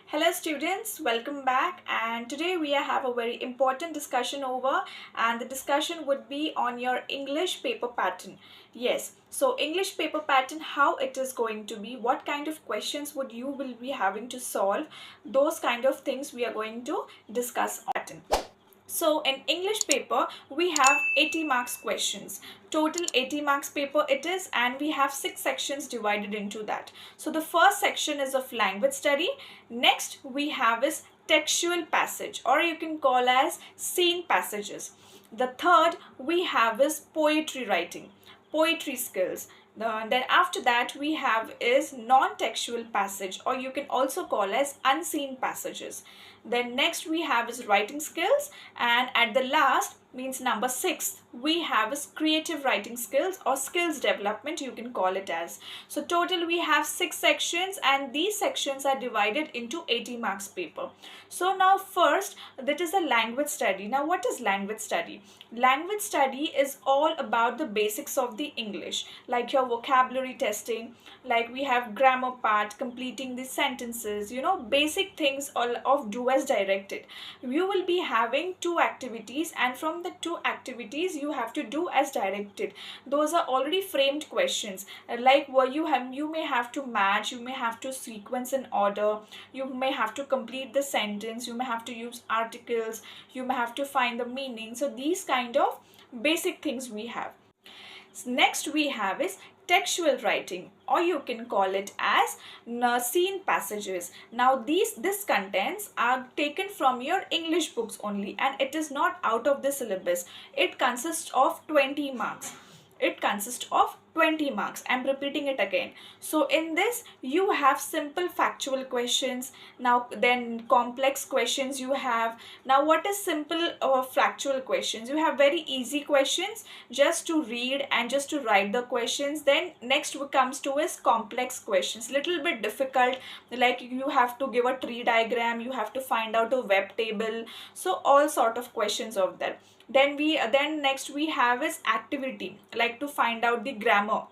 Hello students, welcome back, and today we have a very important discussion over, and the discussion would be on your English paper pattern. Yes, so English paper pattern, how it is going to be, what kind of questions would you will be having to solve, those kind of things we are going to discuss on pattern. So in English paper, we have 80 marks questions. Total 80 marks paper it is, and we have 6 sections divided into that. So the first section is of language study. Next we have is textual passage, or you can call as scene passages. The third we have is poetry writing, poetry skills. Then after that we have is non-textual passage, or you can also call as unseen passages. Then next we have is writing skills, and at the last, means number 6, we have is creative writing skills or skills development, you can call it as. So total we have 6 sections, and these sections are divided into 80 marks paper. So now first, that is a language study. Now what is language study? Language study is all about the basics of the English, like your vocabulary testing, like we have grammar part, completing the sentences, basic things all of do as directed. You will be having 2 activities, and from the 2 activities you have to do as directed. Those are already framed questions, like what you may have to match, you may have to sequence in order, you may have to complete the sentence, you may have to use articles, you may have to find the meaning. So these kind of basic things we have. Next we have is textual writing, or you can call it as scene passages. Now this contents are taken from your English books only, and it is not out of the syllabus. It consists of 20 marks. It consists of 20 marks. I'm repeating it again. So in this you have simple factual questions, now then complex questions you have. Now what is simple factual questions? You have very easy questions just to read and just to write the questions. Then next comes to is complex questions, little bit difficult, like you have to give a tree diagram, you have to find out a web table, so all sort of questions of that. Then next we have is activity, like to find out the grammar,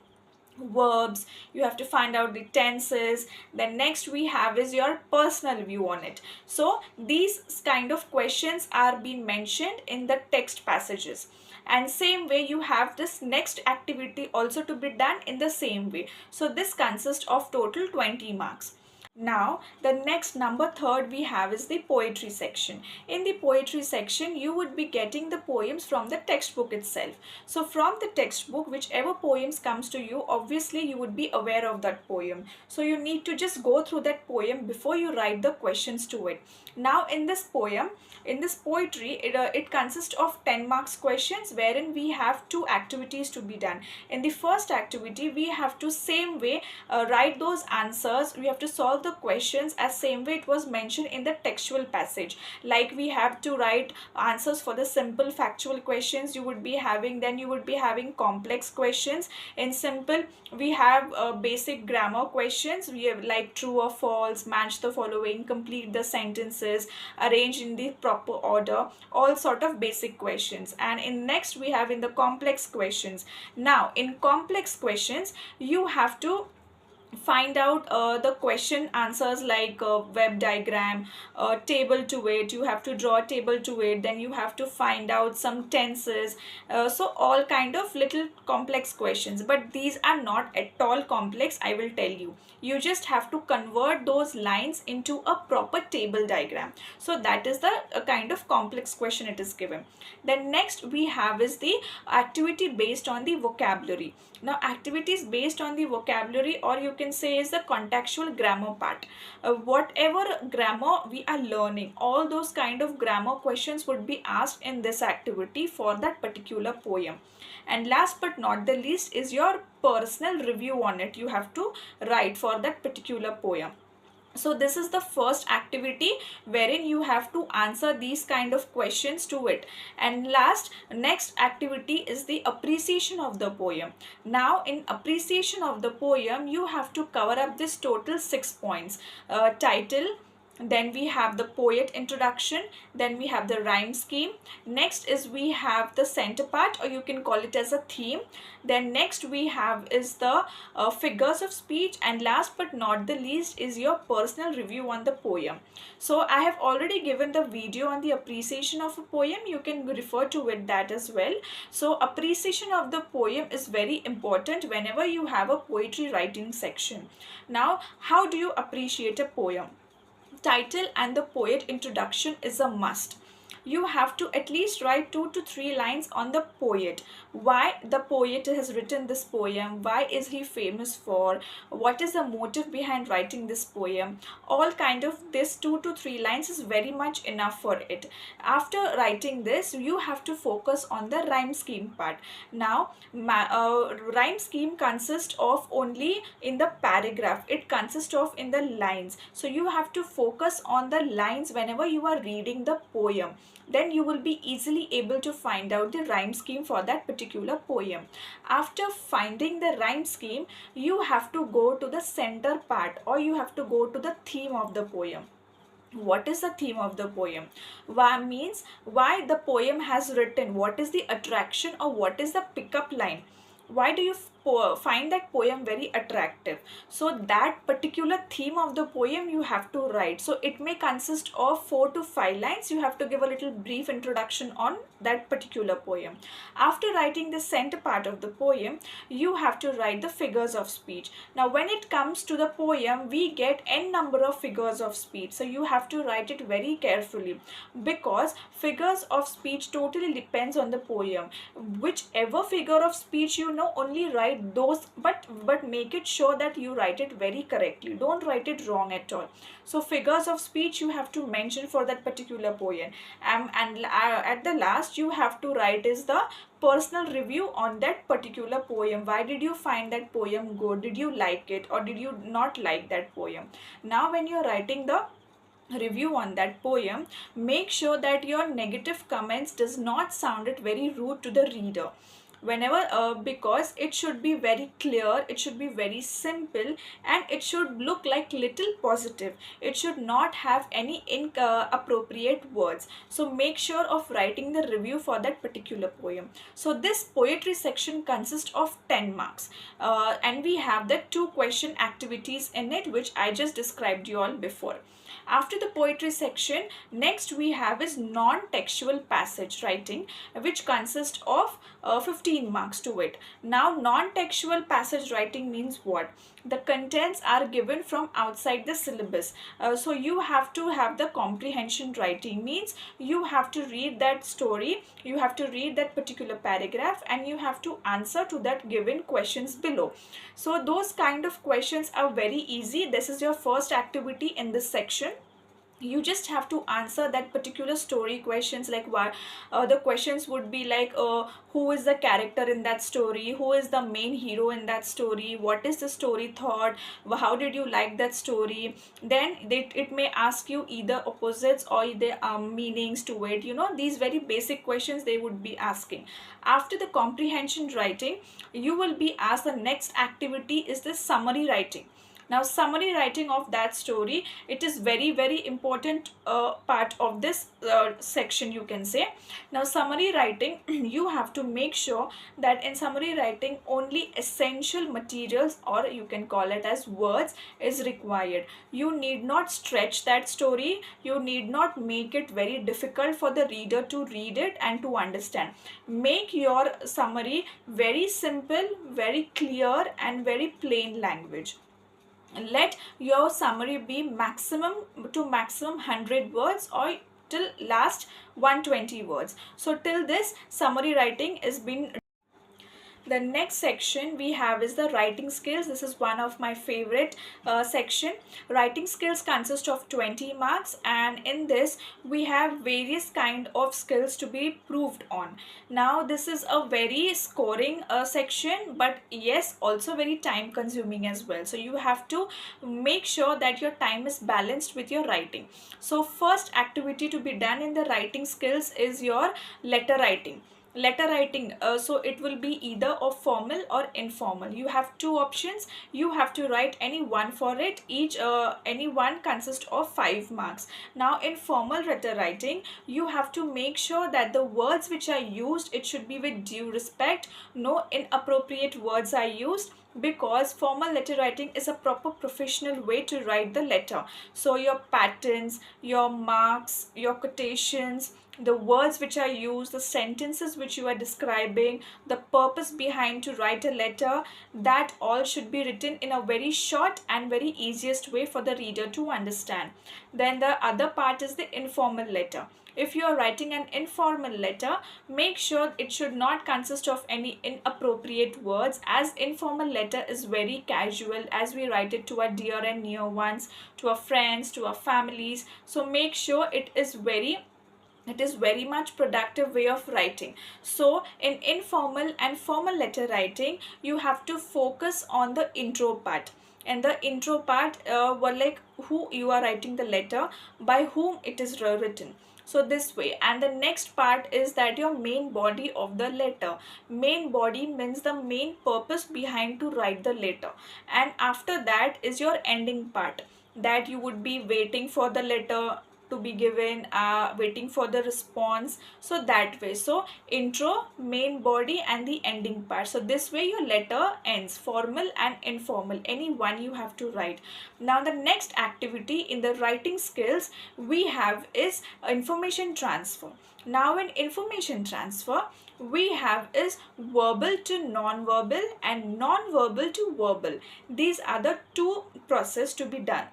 verbs, you have to find out the tenses. Then next we have is your personal view on it. So these kind of questions are being mentioned in the text passages, and same way you have this next activity also to be done in the same way. So this consists of total 20 marks. Now the next number third we have is the poetry section. In the poetry section you would be getting the poems from the textbook itself. So from the textbook, whichever poems comes to you, obviously you would be aware of that poem. So you need to just go through that poem before you write the questions to it. Now in this poem, in this poetry, it consists of 10 marks questions, wherein we have 2 activities to be done. In the first activity we have to same way write those answers, we have to solve the questions as same way it was mentioned in the textual passage. Like we have to write answers for the simple factual questions you would be having, then you would be having complex questions. In simple we have basic grammar questions, we have like true or false, match the following, complete the sentences, arrange in the proper order, all sort of basic questions. And in next we have in the complex questions. Now in complex questions you have to find out the question answers, like web diagram, table to it, you have to draw a table to it, then you have to find out some tenses, so all kind of little complex questions. But these are not at all complex, I will tell you. You just have to convert those lines into a proper table diagram. So that is the kind of complex question it is given. Then next we have is the activity based on the vocabulary. Now activities based on the vocabulary, or you can say is the contextual grammar part. Whatever grammar we are learning, all those kind of grammar questions would be asked in this activity for that particular poem. And last but not the least is your personal review on it, you have to write for that particular poem. So this is the first activity wherein you have to answer these kind of questions to it. And next activity is the appreciation of the poem. Now in appreciation of the poem you have to cover up this total 6 points: title, then we have the poet introduction, then we have the rhyme scheme, next is we have the center part, or you can call it as a theme, then next we have is the figures of speech, and last but not the least is your personal review on the poem. So I have already given the video on the appreciation of a poem, you can refer to it that as well. So appreciation of the poem is very important whenever you have a poetry writing section. Now how do you appreciate a poem? Title and the poet introduction is a must. You have to at least write 2 to 3 lines on the poet. Why the poet has written this poem, why is he famous for, what is the motive behind writing this poem. All kind of this 2 to 3 lines is very much enough for it. After writing this, you have to focus on the rhyme scheme part. Now rhyme scheme consists of only in the paragraph, it consists of in the lines, so you have to focus on the lines whenever you are reading the poem, then you will be easily able to find out the rhyme scheme for that particular poem. After finding the rhyme scheme, you have to go to the center part, or you have to go to the theme of the poem. What is the theme of the poem? Why the poem has written, what is the attraction, or what is the pickup line? Why do you find that poem very attractive? So that particular theme of the poem you have to write. So it may consist of 4 to 5 lines. You have to give a little brief introduction on that particular poem. After writing the center part of the poem, you have to write the figures of speech. Now when it comes to the poem, we get n number of figures of speech, so you have to write it very carefully, because figures of speech totally depends on the poem. Whichever figure of speech you know, only write those, but make it sure that you write it very correctly, don't write it wrong at all. So figures of speech you have to mention for that particular poem, and at the last you have to write is the personal review on that particular poem. Why did you find that poem good? Did you like it, or did you not like that poem? Now when you're writing the review on that poem, make sure that your negative comments does not sound it very rude to the reader. Whenever because it should be very clear, it should be very simple, and it should look like little positive. It should not have any inappropriate words. So make sure of writing the review for that particular poem. So this poetry section consists of 10 marks, and we have the 2 question activities in it, which I just described you all before. After the poetry section, next we have is non-textual passage writing, which consists of 15 marks to it. Now non-textual passage writing means what? The contents are given from outside the syllabus. So you have to have the comprehension writing, means you have to read that story, you have to read that particular paragraph, and you have to answer to that given questions below. So those kind of questions are very easy. This is your first activity in this section. You just have to answer that particular story questions, like what the questions would be like, who is the character in that story, who is the main hero in that story, what is the story thought, how did you like that story. Then it may ask you either opposites or either meanings to it, you know, these very basic questions they would be asking. After the comprehension writing, you will be asked, the next activity is the summary writing. Now summary writing of that story, it is very important part of this section, you can say. Now summary writing, you have to make sure that in summary writing only essential materials, or you can call it as words, is required. You need not stretch that story, you need not make it very difficult for the reader to read it and to understand. Make your summary very simple, very clear, and very plain language. Let your summary be maximum 100 words, or till last 120 words. So till this summary writing is been. The next section we have is the writing skills. This is one of my favorite section. Writing skills consist of 20 marks, and in this we have various kind of skills to be proved on. Now this is a very scoring section, but yes, also very time consuming as well. So you have to make sure that your time is balanced with your writing. So first activity to be done in the writing skills is your letter writing. letter writing, so it will be either of formal or informal. You have two options. You have to write any one for it. Each any one consists of 5 marks. Now in formal letter writing, you have to make sure that the words which are used, it should be with due respect. No inappropriate words are used, because formal letter writing is a proper professional way to write the letter. So your patterns, your marks, your quotations, the words which are used, the sentences which you are describing, the purpose behind to write a letter, that all should be written in a very short and very easiest way for the reader to understand. Then the other part is the informal letter. If you are writing an informal letter, make sure it should not consist of any inappropriate words, as informal letter is very casual, as we write it to our dear and near ones, to our friends, to our families. So make sure it is very much productive way of writing. So in informal and formal letter writing, you have to focus on the intro part. And the intro part were like who you are writing the letter, by whom it is written. So this way. And the next part is that your main body of the letter. Main body means the main purpose behind to write the letter. And after that is your ending part, that you would be waiting for the letter to be given, waiting for the response. So that way. So intro, main body, and the ending part. So this way your letter ends, formal and informal, any one you have to write. Now the next activity in the writing skills we have is information transfer. Now in information transfer, we have is verbal to non-verbal and non-verbal to verbal. These are the two process to be done.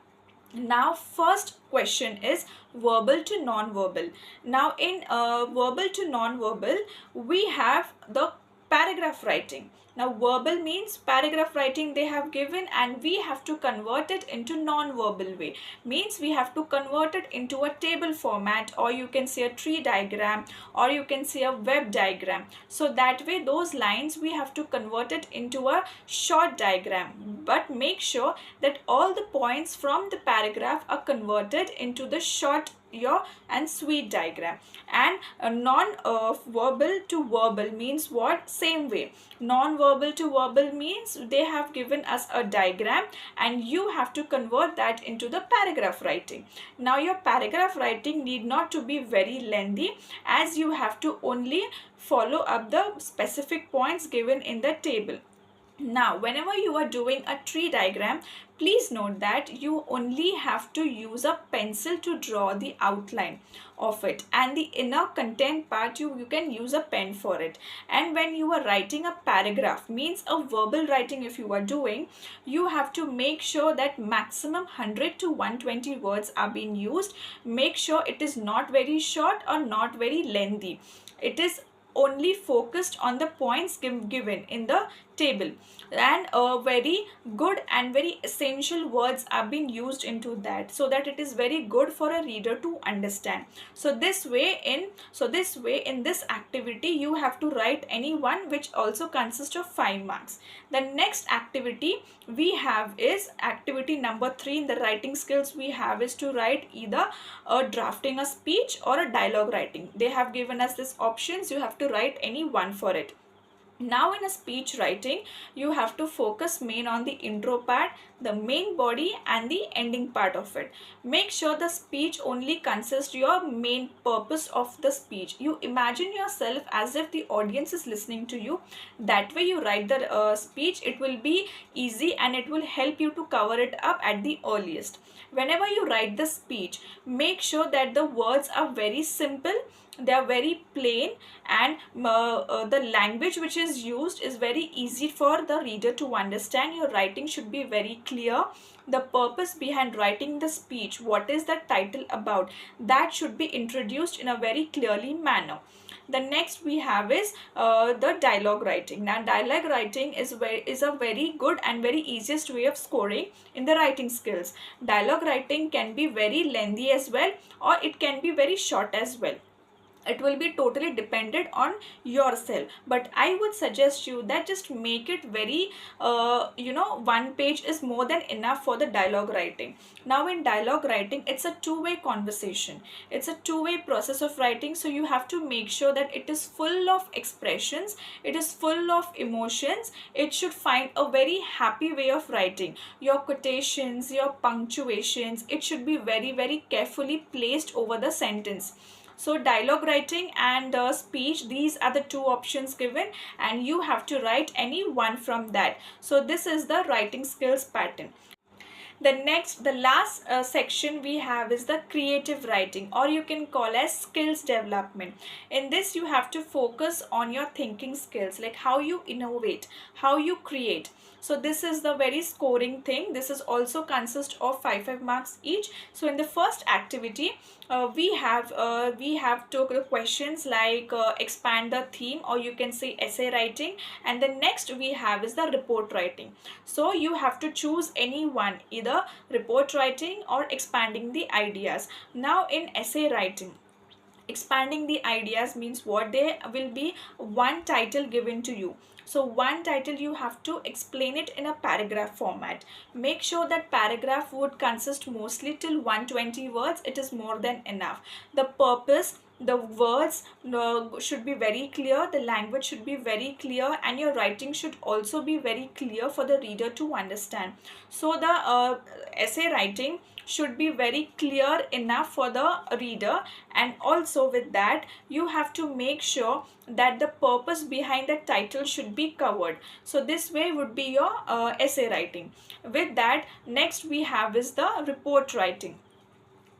Now first question is verbal to non-verbal. Now in verbal to non-verbal, we have the paragraph writing. Now verbal means paragraph writing they have given, and we have to convert it into non-verbal way. Means we have to convert it into a table format, or you can say a tree diagram, or you can say a web diagram. So that way those lines we have to convert it into a short diagram. But make sure that all the points from the paragraph are converted into the short and sweet diagram. And non-verbal to verbal means what? Same way. Non-verbal to verbal means they have given us a diagram, and you have to convert that into the paragraph writing. Now your paragraph writing need not to be very lengthy, as you have to only follow up the specific points given in the table. Now whenever you are doing a tree diagram, please note that you only have to use a pencil to draw the outline of it, and the inner content part you can use a pen for it. And when you are writing a paragraph, means a verbal writing if you are doing, you have to make sure that maximum 100 to 120 words are being used. Make sure it is not very short or not very lengthy. It is only focused on the points given in the table, and very good and very essential words are being used into that, so that it is very good for a reader to understand. So this way in this activity you have to write any one, which also consists of 5 marks. The next activity we have is activity number 3 in the writing skills we have is to write either drafting a speech or a dialogue writing. They have given us these options. You have to write any one for it. Now in a speech writing, you have to focus main on the intro part, the main body, and the ending part of it. Make sure the speech only consists your main purpose of the speech. You imagine yourself as if the audience is listening to you. That way you write the speech. It will be easy and it will help you to cover it up at the earliest. Whenever you write the speech, make sure that the words are very simple, they are very plain, and the language which is used is very easy for the reader to understand. Your writing should be very clear. The purpose behind writing the speech, what is the title about, that should be introduced in a very clearly manner. The next we have is the dialogue writing. Now dialogue writing is a very good and very easiest way of scoring in the writing skills. Dialogue writing can be very lengthy as well, or it can be very short as well. it will be totally dependent on yourself, but I would suggest you that just make it very one page is more than enough for the dialogue writing. Now in dialogue writing, it's a two-way conversation, it's a two-way process of writing, so you have to make sure that it is full of expressions, it is full of emotions, it should find a very happy way of writing. Your quotations, your punctuations, it should be very, very carefully placed over the sentence. So dialogue writing and speech, these are the two options given, and you have to write any one from that. So this is the writing skills pattern. The last section we have is the creative writing, or you can call as skills development. In this, you have to focus on your thinking skills, like how you innovate, how you create. So this is the very scoring thing. This is also consist of 5 marks each. So in the first activity, we have took the questions like expand the theme, or you can say essay writing, and the next we have is the report writing. So you have to choose any one, either report writing or expanding the ideas. Now in essay writing, expanding the ideas means what? There will be one title given to you. So one title, you have to explain it in a paragraph format. Make sure that paragraph would consist mostly till 120 words. It is more than enough. The purpose, the words should be very clear, the language should be very clear, and your writing should also be very clear for the reader to understand. So the essay writing should be very clear enough for the reader, and also with that you have to make sure that the purpose behind the title should be covered. So this way would be your essay writing. With that, next we have is the report writing.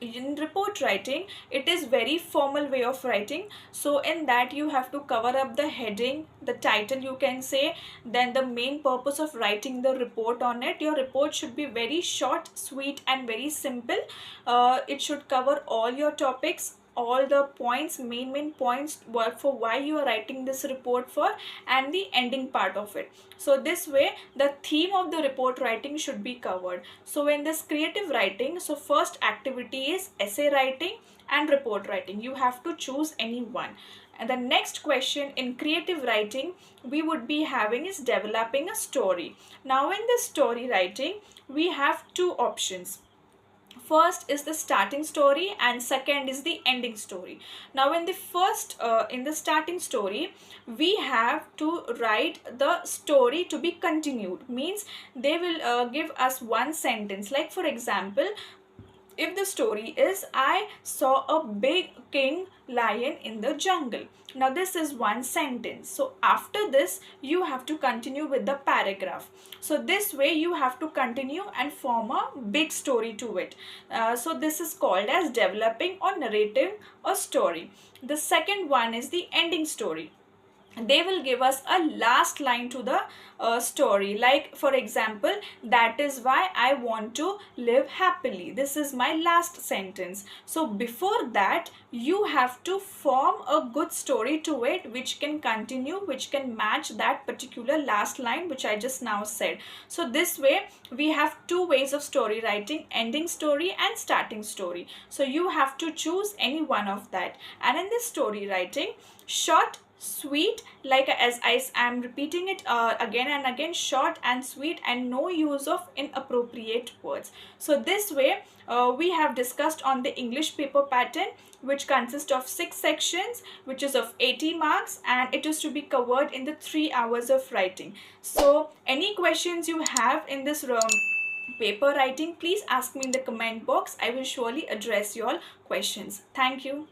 In report writing, it is very formal way of writing. So in that, you have to cover up the heading, the title you can say, then the main purpose of writing the report on it. Your report should be very short, sweet, and very simple. It should cover all your topics, all the points, main points for why you are writing this report for, and the ending part of it. So this way the theme of the report writing should be covered. So in this creative writing, so first activity is essay writing and report writing. You have to choose any one. And the next question in creative writing we would be having is developing a story. Now in this story writing, we have two options. First is the starting story, and second is the ending story. Now in the first in the starting story, we have to write the story to be continued. Means they will give us one sentence, like for example, if the story is I saw a big king lion in the jungle. Now this is one sentence. So after this you have to continue with the paragraph. So this way you have to continue and form a big story to it. So this is called as developing or narrating a story. The second one is the ending story. They will give us a last line to the story, like for example, that is why I want to live happily. This is my last sentence. So before that you have to form a good story to it, which can continue, which can match that particular last line which I just now said. So this way we have two ways of story writing, ending story and starting story. So you have to choose any one of that. And in this story writing, short, sweet, like as I am repeating it again and again, short and sweet, and no use of inappropriate words. So this way we have discussed on the English paper pattern, which consists of 6 sections, which is of 80 marks, and it is to be covered in the 3 hours of writing. So any questions you have in this paper writing, please ask me in the comment box. I will surely address your questions. Thank you.